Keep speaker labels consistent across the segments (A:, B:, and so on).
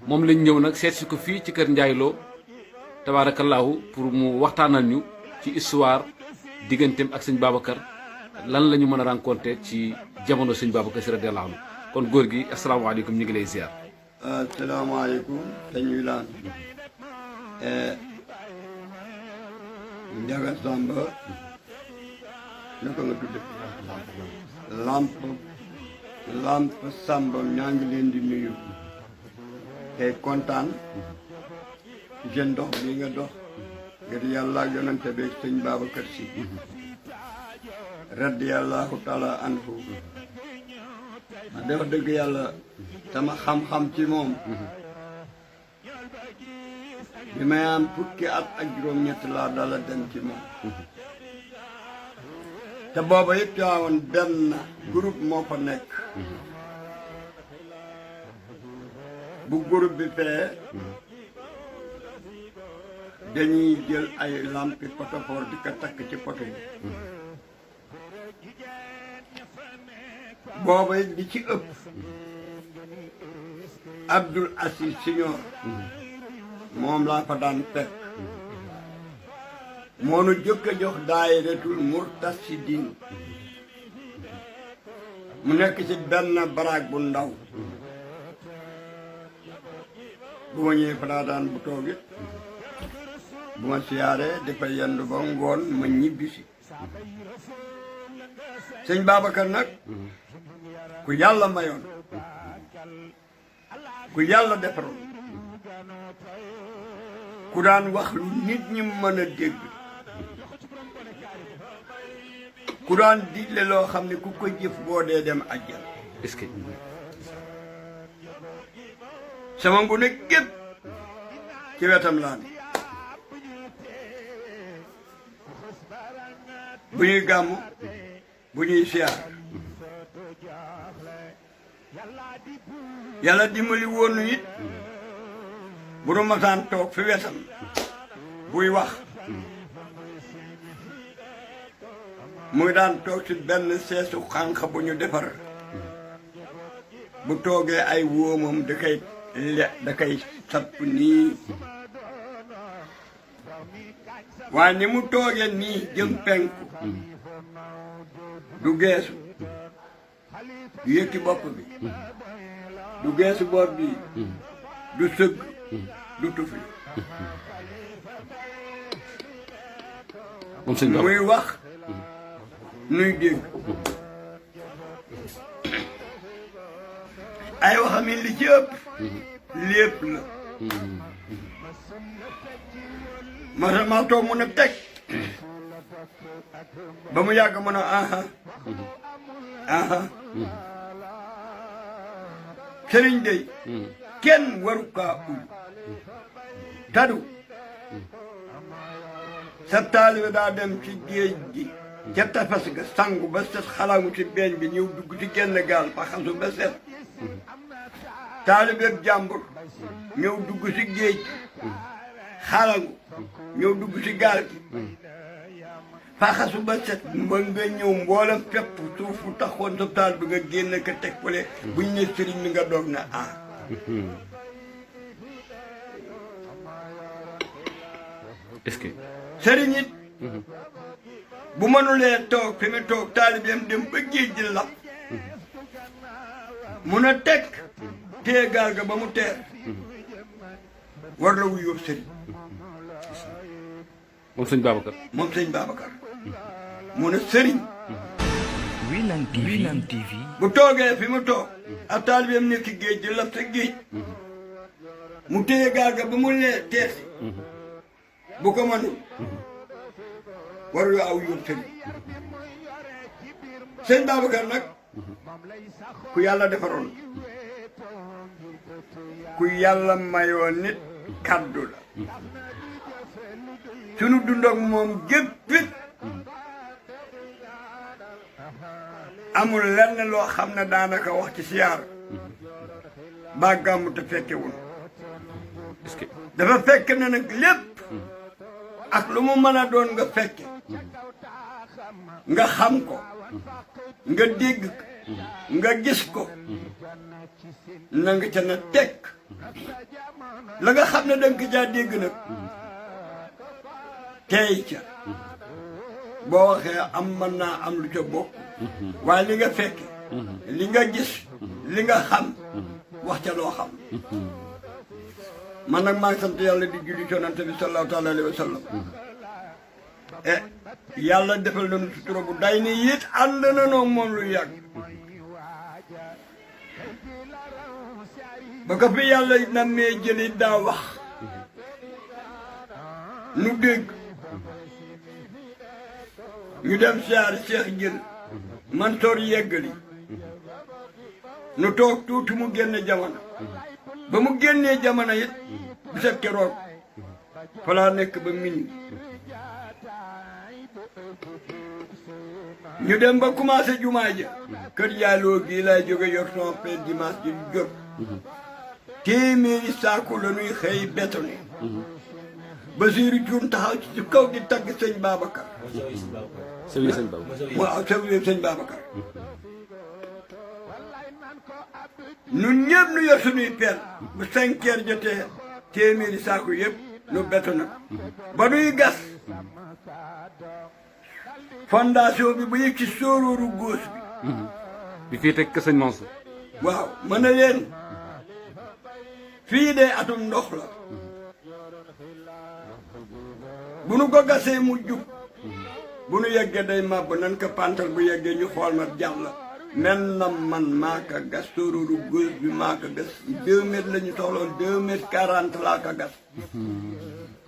A: moom lañ ñëw nag seet si ko fii ci kër Ndiaye Lo tabaarakallaahu pour mu waxtaanal ñu ci histoire digganteem ak sëñ Babacar lan la ñu mën a rencontré ci jamono sëñ Babacar Si radiyallaahu anhu kon góor gi asalaamaaleykum ñu ngi lay ziar.
B: asalaamaaleykum sëñ Wilane. Njaga Samba naka nga tudd Lamp Samba ñaa ngi leen di nuyu tey kontaan seen dox bi nga dox ngir yàlla ak yonante bi sëñ Babacar Si radiyallahu taala anhu ma def dëgg yàlla sama xam-xam ci moom bi may am fukki at ak juróom-ñett laa dala dem ci moom te booba yëpp yaawoon benn groupe moo fa nekk bu groupe bi fee dañuy jël ay lampi potofoor di ko takk ci poto yi booba it di ci ëpp Abdoul Aziz Signor moom laa fa daan fekk moo nu jëkk a jox daayiratul Murtasidin mu nekk ci benn baraag bu ndaw bu ma ñëwee fa daa daan bu toogit bu ma siyaaree dafa yendu ba ngoon ma ñibbisi sëñ Babacar nag ku yàlla mayoon ku yàlla defaroon ku daan wax lu nit ñi mën a dégg ku daan digle loo xam ne ku ko jëf boo dee dem àjjana.
A: est-ce que
B: sama ngune gépp ci wetam laa ne bu ñuy gàmmu bu ñuy siyaar yàlla dimbali woon it bu nu masaan toog fi wetam buy wax muy daan toog ci benn seesu xànq bu ñu defar bu toogee ay wóomam da koy sapp nii waaye ni mu toogee nii jëm penku du geesu du yëkki bopp bi du geesu bopp bi du sëgg du tufli
A: moom sëñ
B: muy wax nuy dégg ay waxam li ci ëpp lépp la ma toog mun a teg ba mu yàgg mën a aha sëriñ dey kenn waru kaa uy tadu sa taalibe daa dem ci géej gi ca tefes ga sangu ba set xalangu ci beeñ bi ñëw dugg ci genn gaal fa xasu ba set taalibe jàmbur ñëw dugg ci géej xalangu ñëw dugg ci gaal gi fa xasu ba set mba nga ñëw mboolem pepp suuf fu taxoon sa taal bi nga génn ka teg fële buñ ne sëriñ mi nga doog na
A: est-ce que
B: sëriñ it bu mënulee toog fi mu toog taalibeem dem ba géej gi lap mun a teg téye gaal ga ba mu teer war la wuy yóbbu sëriñ
A: moom sëñ Babacar
B: moom sëñ Babacar mu ne sëriñ
C: Wilane TV
B: bu toogee fi mu toog ak taalibeem nekk géej di lap sa géej mu téye gaal ga ba mu lee teer si bu ko mënul war la aw yóbbu sëriñ sëñ Babacar nag ku yàlla defaroon ku yàlla mayoon nit kaddu la sunu dund ak moom géppit amul lenn loo xam ne daanaka wax ci siyaar ba gàmmu te fekkewul
A: est-ce que
B: dafa fekk na nag lépp ak lu mu mën a doon nga fekke nga xam ko nga dégg nga gis ko na nga ca na tekk la nga xam ne danga ko caa dégg nag teey ca boo waxee am mën naa am lu ca bokk waaye li nga fekke li nga gis li nga xam wax ca loo xam man nag maa ngi sant yàlla di julli ci Yonent bi sallallahu taala alayhi wa sallam yàlla defal nañu sutura bu day ni it ànd nañoo moom lu yàgg ba ko fi yàlla nammee jëli daa wax nu dégg ñu dem siyaar Cheikh jël Mansoor yeggali nu toog tuuti mu génne jamono ba mu génnee jamono it bisab keroog fa laa nekk ba minuit ñu dem ba commencé jumaa ja kër yàlloo gii lay jóge yor son pain dimanche ji jot téeméeri saaku la ñuy xëy bétonné Basiiru Cuun taxaw ci kaw di tagg sëñ Babacar
A: sëñ sëñ Babacar
B: waaw sëñ Babacar ñun ñëpp nu yor suñuy peel bu 5 heures jotee téeméeri saaku yëpp nu bétonné ba nuy gas fondation bi ba yëg ci sóorooru góos
A: bi fii teg sëñ Mansour
B: waaw mën na leen fii de atum ndox la bu nu ko gasee mu jub bu nu yeggee day màbb nan ko pantal bu yeggee ñu xool ma jàll men na man maa ko gas sóorooru góos bi maa ko gas 2 mètres la ñu soxloon 2 mètres 40 laa ko gas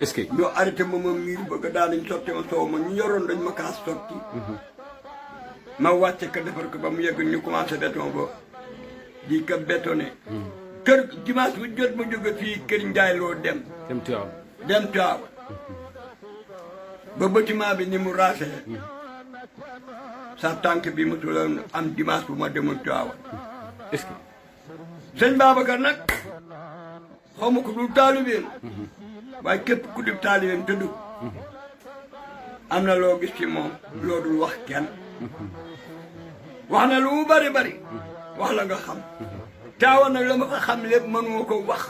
A: est-ce que
B: ñu arrêté ma miir bëgg daal dañ sotti ma soow ma ñu yoroon dañ ma kaas sotti ma wàcce ko defar ko ba mu yegg ñu commencé béton ba di ko bétonné kër dimanche bu jot ma jóge fii kër Njaay loo dem Tiwaawan ba bâtiment bi ni mu raasee sa tànk bi mosuloon am dimanche bu ma demoon Tiwaawan
A: est-ce que
B: sëñ Babacar nag xaw ma ko dul taalibeen waaye képp ku di taalibeen tëdd am na loo gis ci moom loo dul wax kenn wax na lu mu bari bari wax la nga xam Tiwaawan nag la ma fa xam lépp mënuma ko wax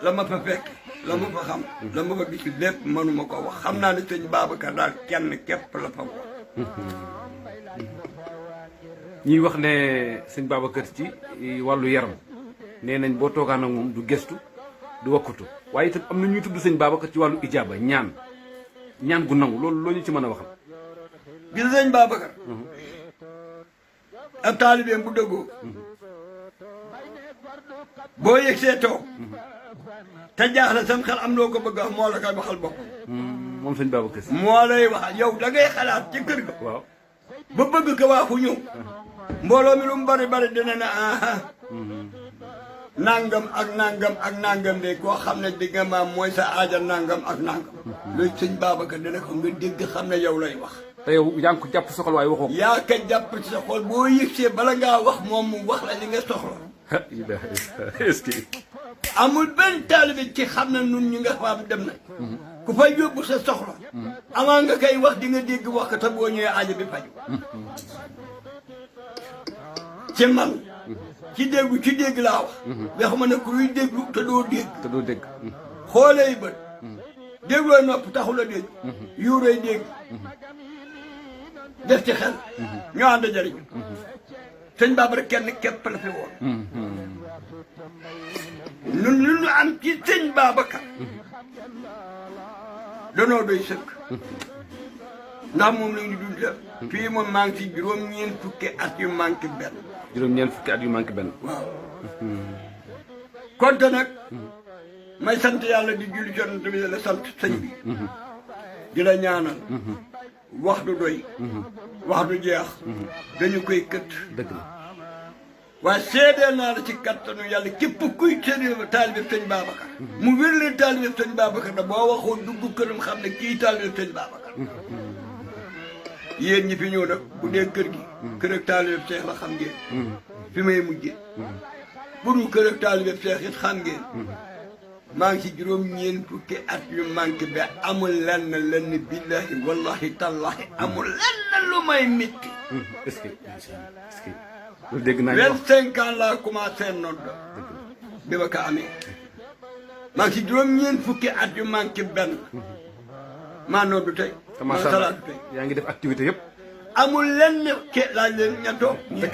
B: la ma fa fekk la ma fa xam la ma fa gis lépp mënuma ko wax xam naa ne sëñ Babacar daal kenn képp la fa wax
A: ñuy wax ne sëñ Babacar ci wàllu yaram nee nañ boo toogaan ak moom du gestu du wakkutu waaye itam am na ñuy tudd sëñ Babacar ci wàllu ijaaba ñaan gu nangu loolu loo ñu ci mën a waxal
B: gis sëñ Babacar ab taalibeem bu dëggoo boo yëg see toog te jaaxle sam xel am loo ko bëgg a wax moo la koy waxal bopp
A: moom sëñ Babacar si
B: moo lay wax yow da ngay xalaat ci kër ga
A: waaw
B: ba bëgg ko waaxu ñëw mbooloo mi lu mu bari bari dina ne aha nangam ak nangam ak nangam de koo xam ne di nga maam mooy sa aaja nangam ak nangam loolu sëñ Babacar dina ko nga dégg xam ne yow lay wax
A: te yow yaa ngi ko jàpp soxal waaye waxoo ko
B: yaa ko jàpp ci sa xol boo yëgsee bala ngaa wax moom mu wax la li nga soxla
A: est-ce que
B: amul benn taalibe ci xam ne nun ñi nga xam dem na ku fay yóbbu sa soxla amaa nga koy wax di nga dégg wax ko te boo ñëwee aajo bi faju ci man ci dégg laa wax waxuma ne kuy déglu te doo dégg xoolee bët déglooy nopp taxul a dégg yuuroy dégg def ci xel ñoo ànd jariñ sëñ Babacar kenn képp la fi woon nun lu ñu am ci sëñ Babacar danoo doy sëkk ndax moom la ñu dundal fii moom maa ngi ci juróom-ñeent fukki at yu manqué benn waaw konte nag may sant yàlla di julli Yonent bi la sant sëñ bi di la ñaanal wax du doy wax du jeex dañu koy kët
A: dëgg la
B: waaye seedeel naa la ci kattanu yàlla képp kuy seedeel taalibe sëñ Babacar mu wér leen taalibe sëñ Babacar da boo waxoon dugg këram xam ne kii taalibe sëñ Babacar yéen ñi fi ñëw nag bu dee kër gi kër ak taalibe Seex la xam ngeen fi may mujjee bu dul kër ak taalibe Seex it xam ngeen maa ngi ci juróom-ñeent fukki at yu manqué ba amul lenn billahi wallahi tallahi amul lenn lu may métti.
A: est-ce que loolu dégg naa
B: 25 ans laa commencé nodd bi ma ko amee maa ngi ci juróom-ñeent fukki at yu manqué benn maa noddu tey. maa salaatu tey
A: yaa ngi def activité yëpp.
B: amul lenn ke laaj leen ña toog.
A: te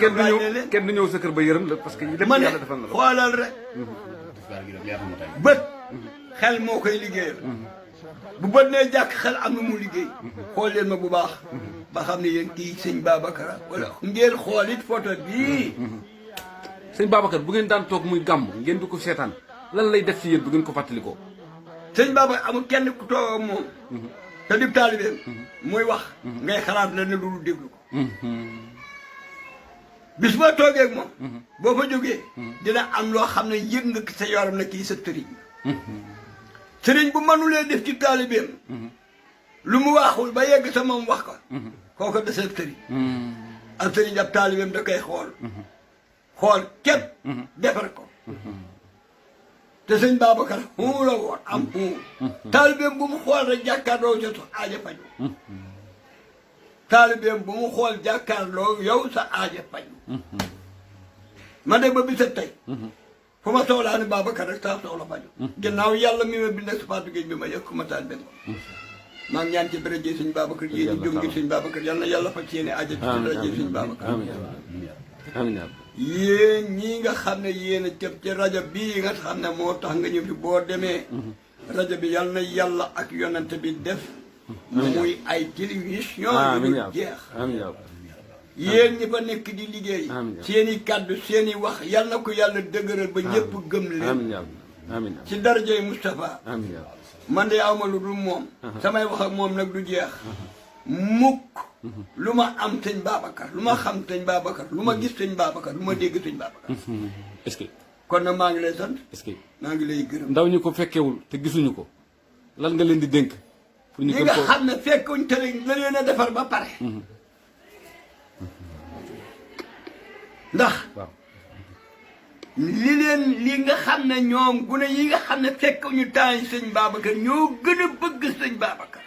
A: kenn du ñëw sa kër ba yërëm la parce que lépp yàlla defal na la.
B: xoolal rek. bët xel moo koy liggéeyal. bu bët nee jàkk xel am na mu liggéey. xool leen ma bu baax. ba xam ne yéen kii sëñ Babacar wala ngeen xool it photo bii.
A: sëñ Babacar bu ngeen daan toog muy gàmm ngeen di ko seetaan lan lay def ci yéen bu ngeen ko fàttalikoo.
B: sëñ Babacar amul kenn ku toog ak moom. te di taalibeem muy wax. ngay xalaat la ne lu déglu ko. bis boo toogee ak moom. boo fa jógee. dina am loo xam ne yëg nga sa yoram na kii sa sëriñ. sëriñ bu mënulee def ci taalibeem. lu mu waxul ba yegg sa moom wax ko. kooku desee sëriñ. ak sëriñ ab taalibeem da koy xool. xool képp. defar ko. te sëñ Babacar xuu la woon am xuu. taalibeem bu mu xool rek jàkkaarloo sa aaja faju. taalibeem bu mu xool jàkkaarloo yow sa aaja faju. ma dem ba bisa tey. fu ma soxlaa ne Babacar rek saa soxla faju. ginnaaw yàlla mi ma bind ak Fatou Gueye bi ma yëg ku ma taalibeem. maa ngi ñaan ci daraje sëñ Babacar yéen ñi jóg ngi sëñ Babacar yal na yàlla faj seeni aaja ci daraje sëñ Babacar.
A: amiin
B: yéen ñii nga xam ne yéen a jëf ci rajo bii nga xam ne moo tax nga ñëw fi boo demee. rajo bi yal na yàlla ak yonent bi def. muy ay télévision yu dul jeex. yéen ñi fa nekk di liggéey. seen i kàddu seen i wax yal na ko yàlla dëgëral ba ñëpp gëm leen. ci darajay Moustapha. man de awma lu dul moom. samay wax ak moom nag du jeex. mukk lu ma am sëñ Babacar lu ma xam sëñ Babacar lu ma gis sëñ Babacar lu ma dégg sëñ Babacar.
A: est-ce que.
B: kon nag maa ngi lay sant.
A: est-ce que.
B: maa ngi lay gërëm.
A: ndaw ñu ko fekkewul te gisuñu ko lan nga leen di dénk. pour ñu
B: ñi nga xam ne fekkuñ te la leen a defar ba pare. ndax.
A: waaw.
B: li nga xam ne ñoom gune yi nga xam ne fekkuñu temps yi sëñ Babacar ñoo gën a bëgg sëñ Babacar.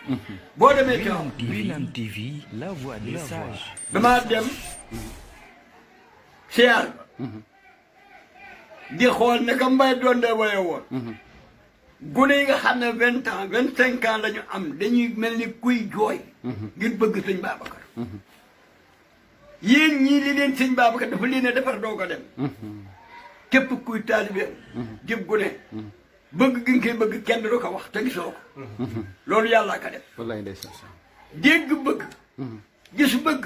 B: boo demee Tiwaawan.
C: Wilane TV, la voix des sages.
B: damaa dem. siyaar ba. di xool ne ka mbay doon de waye woon. gune yi nga xam ne 20 ans 25 ans la ñu am dañuy mel ni kuy jooy. ngir bëgg sëñ Babacar. yéen ñii li leen sëñ Babacar dafa leen a defar doo ko dem. képp kuy taalibeem. jëb gune. bëgg gi nga koy bëgg kenn du ko wax te gisoo ko. loolu yàllaa ko def.
A: wallaay ndeysaan.
B: dégg bëgg. gis bëgg.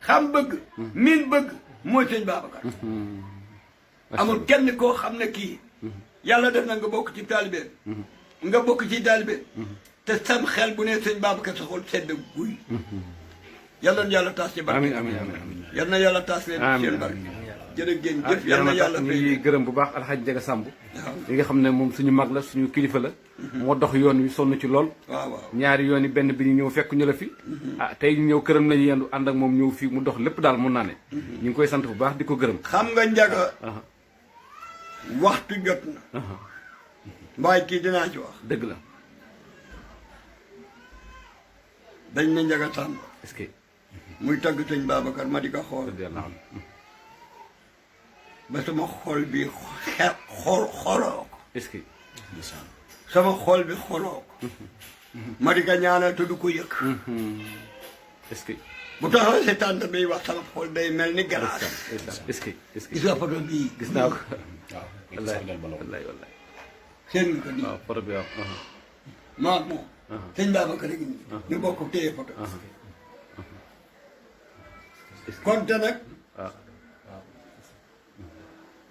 B: xam bëgg. miin bëgg mooy sëñ Babacar. amul kenn koo xam ne kii. yàlla def na nga bokk ci taalibeem. nga bokk ci taalibeem. te sam xel bu ne sëñ Babacar sa xol sedd guy. yàlla na yàlla taas ci barke.
A: amiin amiin
B: yal na yàlla taas leen seen barke. jërëjëf jëf yal na yàlla
A: ñu ngi gërëm bu baax alxaj Njaga Samb li nga xam ne moom suñu mag la suñu kilifa la moo dox yoon wi sonn ci lool ñaari yoon yi benn bi ñu ñëw fekk ñu la fi tey ñu ñëw këram nañu yendu ànd ak moom ñëw fii mu dox lépp daal mun naa ne ñu ngi koy sant bu baax di ko gërëm
B: xam nga Njaga waxtu jot na waaye kii dinaa ci wax
A: dëgg la
B: dañ na Njaga Samb
A: est-ce que
B: muy tagg sëñ Babacar ma di ko xool ba sama xol bi xoloo ko.
A: est-ce que.
B: sama xol bi xoloo ko. ma di ko ñaanal te du ko yëg.
A: est-ce que.
B: bu taxaw si tànt bi wax sama xol day mel ni galaas.
A: est-ce que est-ce que.
B: gis nga photo bii.
A: gis naa ko.
C: waaw
A: wallaay.
B: seen nga ko nii.
A: waaw photo bi waaw.
B: maa moom. sëñ Babacar rek ñu bokk téye photo. konte nag.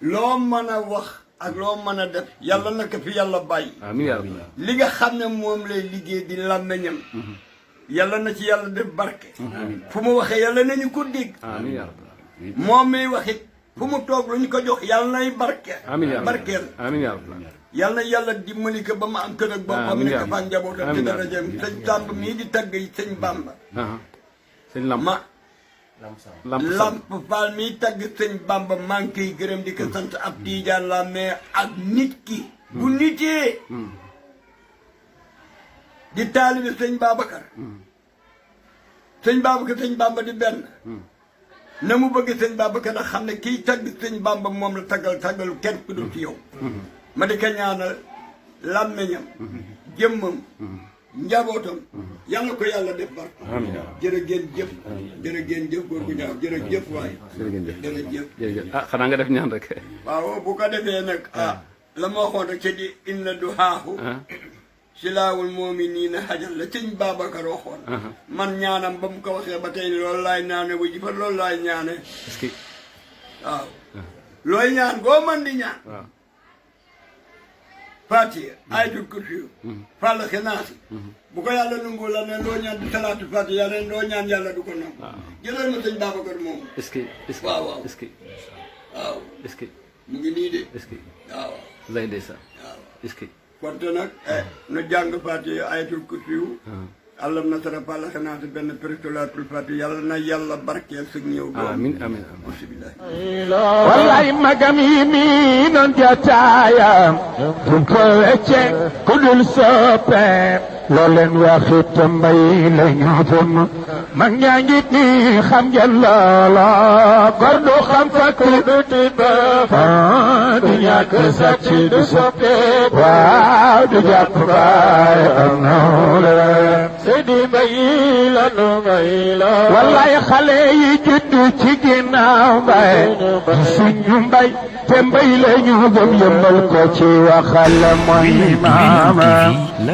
B: loo mën a wax ak loo mën a def yàlla na ko fi yàlla bàyyi.
A: amiin yaa rabbi.
B: li nga xam ne moom lay liggéey di làmmeñam. yàlla na ci yàlla def barke. fu mu waxee yàlla nañu ko dégg.
A: amiin yaa rabbi.
B: moom miy wax it fu mu toog lu ñu ko jox yàlla nay barke.
A: amiin yaa rabbi
B: barkeel.
A: amiin yaa rabbi.
B: yàlla na yàlla dimbali ko ba ma am kër ak boppam ne ko fa njabootam ci darajaam sëñ Samb mii di tagg sëñ Bamba.
A: sëñ Lamp.
B: Lamp Fall miy tagg sëñ Bamba maa ngi koy gërëm di ko sant ab tiijaan la mais ak nit ki bu nitee di taalibe sëñ Babacar sëñ Babacar sëñ Bamba di benn na mu bëgg sëñ Babacar a xam ne kiy tagg sëñ Bamba moom la taggalu kenn ku dul ci yow ma di ko ñaanal làmmeñam jëmmam njabootam yàlla ko yàlla def barke jërë ngeen jëf jërë ngeen jëf góor gu ñaaw jërëjëf waaye jërëjëf
A: xanaa nga def ñaan rek
B: waaw bu ko defee nag la ma waxoon rek ca di inna du xaaxu silaawul mu'miniina xajal la sëñ Babacar waxoon man ñaanam ba mu ko waxee ba tey loolu laay ñaane bu ji fa loolu laay ñaane
A: est-ce que
B: waaw looy ñaan boo mën di ñaan Fatiha ayatul kursi Falaq Naas bu ko yàlla nangu la ne loo ñaan di salaatu Fatiha yàlla ne loo ñaan yàlla du ko nangu jëlal ma sëñ Babacar moom
A: est-ce que
B: waaw
A: est-ce que
B: waaw
A: est-ce que
B: mu ngi nii de
A: est-ce que
B: waaw
A: lay ndeysaan
B: waaw
A: est-ce que
B: konte nag nu jàng Fatiha ayatul kursi allam nasara Falaq Naas benn salaatul Fatiha yàlla na yàlla barkeel sa ñëw doom
A: amiin amiin amiin
B: bismillah
D: wallaay magam yi mi noon jataayam duñ ko wecce ku dul soppe loo leen waxit mbay la ñu dem mag ñaa ngi nii xam ngeen loola gor du xam fakk du tiba du ñàkk sàcc du soppe waaw du jàpp baay am nawle Seydi Mbay la nu may la wallaay xale yi juddu ci ginnaaw mbay suñu mbay te mbay la ñu gëm yëmbal ko ci waxal mooy maama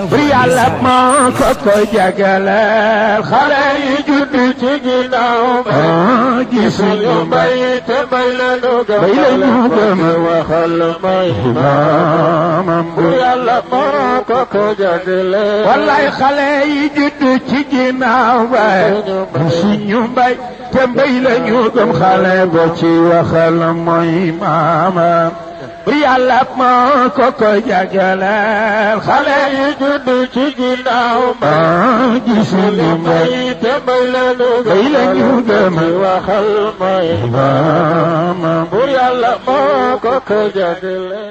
D: bur yàlla moo ko jagaleel xale yi juddu ci ginnaaw mbay gisuñu mbay te mbay la ñu gëm waxal mooy maama bur yàlla moo ko jagaleel wallaay xale yi juddu ci ginnaaw mbay suñu mbay te mbay la ñu gëm xale ba ci waxal mooy maama bur yàlla moo ko jagaleel xale yi juddu ci ginnaaw mbay gisuñu mbay te mbay la ñu gëm waxal mooy maama bur yàlla moo ko jagaleel